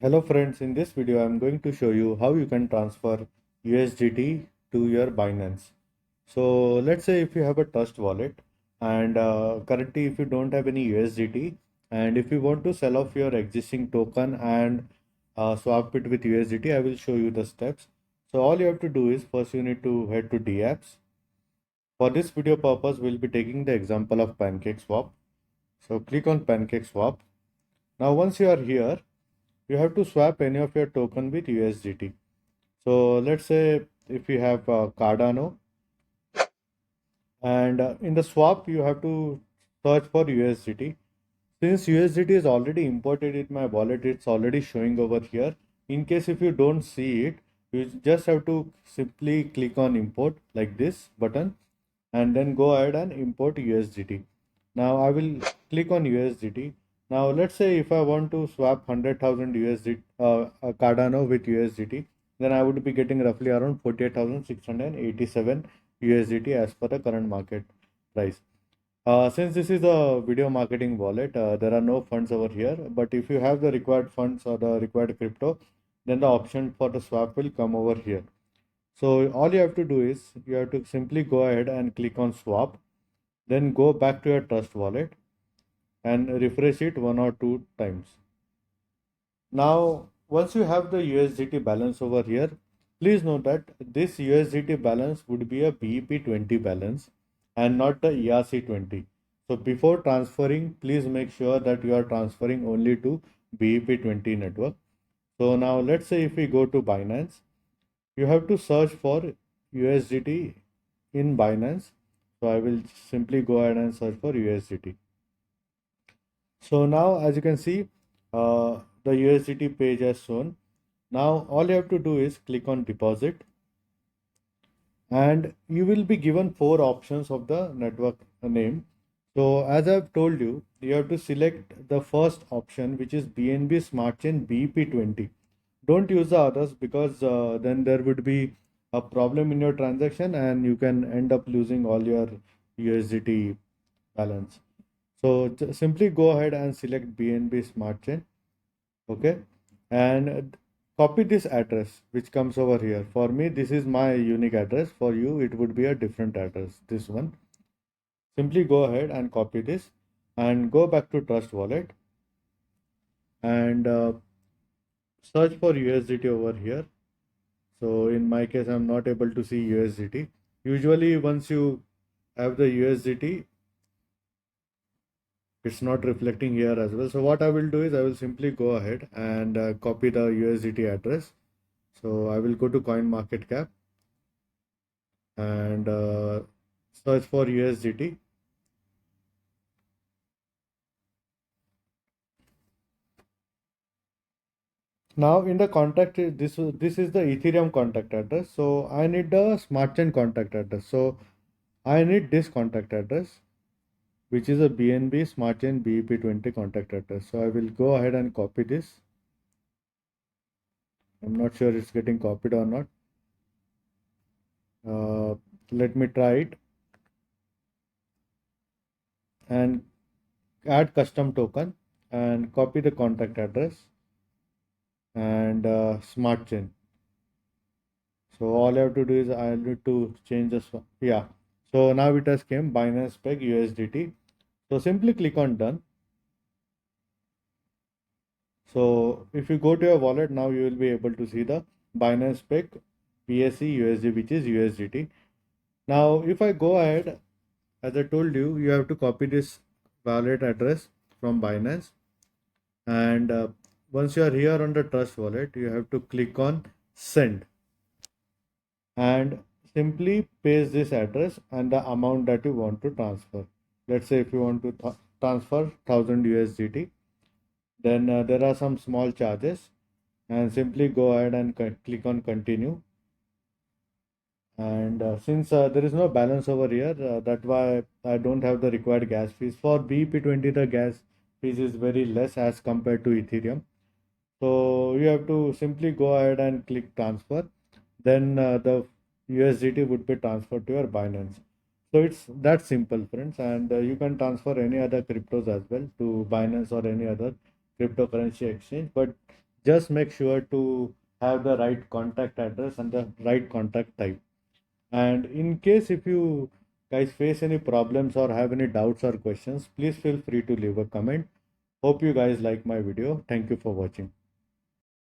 Hello friends, in this video I am going to show you how you can transfer USDT to your Binance. So let's say if you have a trust wallet and currently if you don't have any USDT and if you want to sell off your existing token and swap it with USDT, I will show you the steps. So all you have to do is first you need to head to dApps. For this video purpose, we'll be taking the example of PancakeSwap. So click on PancakeSwap. Now once you are here, you have to swap any of your token with USDT. So let's say if you have Cardano and in the swap you have to search for USDT. Since USDT is already imported in my wallet, it's already showing over here. In case if you don't see it, you just have to simply click on import like this button and then go ahead and import USDT. Now I will click on USDT. Now let's say if I want to swap 100,000 USDT Cardano with USDT, then I would be getting roughly around 48,687 USDT as per the current market price. Since this is a video marketing wallet, there are no funds over here. But if you have the required funds or the required crypto, then the option for the swap will come over here. So all you have to do is you have to simply go ahead and click on swap, then go back to your trust wallet and refresh it one or two times. Now, once you have the USDT balance over here, please note that this USDT balance would be a BEP20 balance and not the ERC20. So before transferring, please make sure that you are transferring only to BEP20 network. So now let's say if we go to Binance, you have to search for USDT in Binance. So I will simply go ahead and search for USDT. So now as you can see, the USDT page has shown. Now all you have to do is click on deposit and you will be given four options of the network name. So as I've told you, you have to select the first option, which is BNB Smart Chain BP20. Don't use the others because then there would be a problem in your transaction and you can end up losing all your USDT balance. So simply go ahead and select BNB Smart Chain. Okay, and copy this address which comes over here. For me, this is my unique address. For you, it would be a different address. This one. Simply go ahead and copy this and go back to Trust Wallet and search for USDT over here. So in my case, I'm not able to see USDT. Usually, once you have the USDT, it's not reflecting here as well. So what I will do is I will simply go ahead and copy the USDT address. So I will go to CoinMarketCap and search for USDT. Now in the contact, this is the Ethereum contact address. So I need the smart chain contact address. So I need this contact address, which is a BNB smart chain BEP20 contact address. So I will go ahead and copy this. I'm not sure it's getting copied or not. Let me try it and add custom token and copy the contact address and smart chain. So all I have to do is I need to change this one. Yeah. So now it has came Binance Peg USDT. So simply click on done. So if you go to your wallet now, you will be able to see the Binance Peg BSC USD, which is USDT. Now if I go ahead, as I told you, you have to copy this wallet address from Binance, and once you are here on the Trust Wallet, you have to click on send and simply paste this address and the amount that you want to transfer. Let's say if you want to transfer 1000 USDT, then there are some small charges and simply go ahead and click on continue. And since there is no balance over here, that's why I don't have the required gas fees. For BP20, the gas fees is very less as compared to Ethereum. So you have to simply go ahead and click transfer. Then the USDT would be transferred to your Binance. So it's that simple, friends. And you can transfer any other cryptos as well to Binance or any other cryptocurrency exchange. But Just make sure to have the right contact address and the right contact type. And in case if you guys face any problems or have any doubts or questions, please feel free to leave a comment. Hope you guys like my video. Thank you for watching.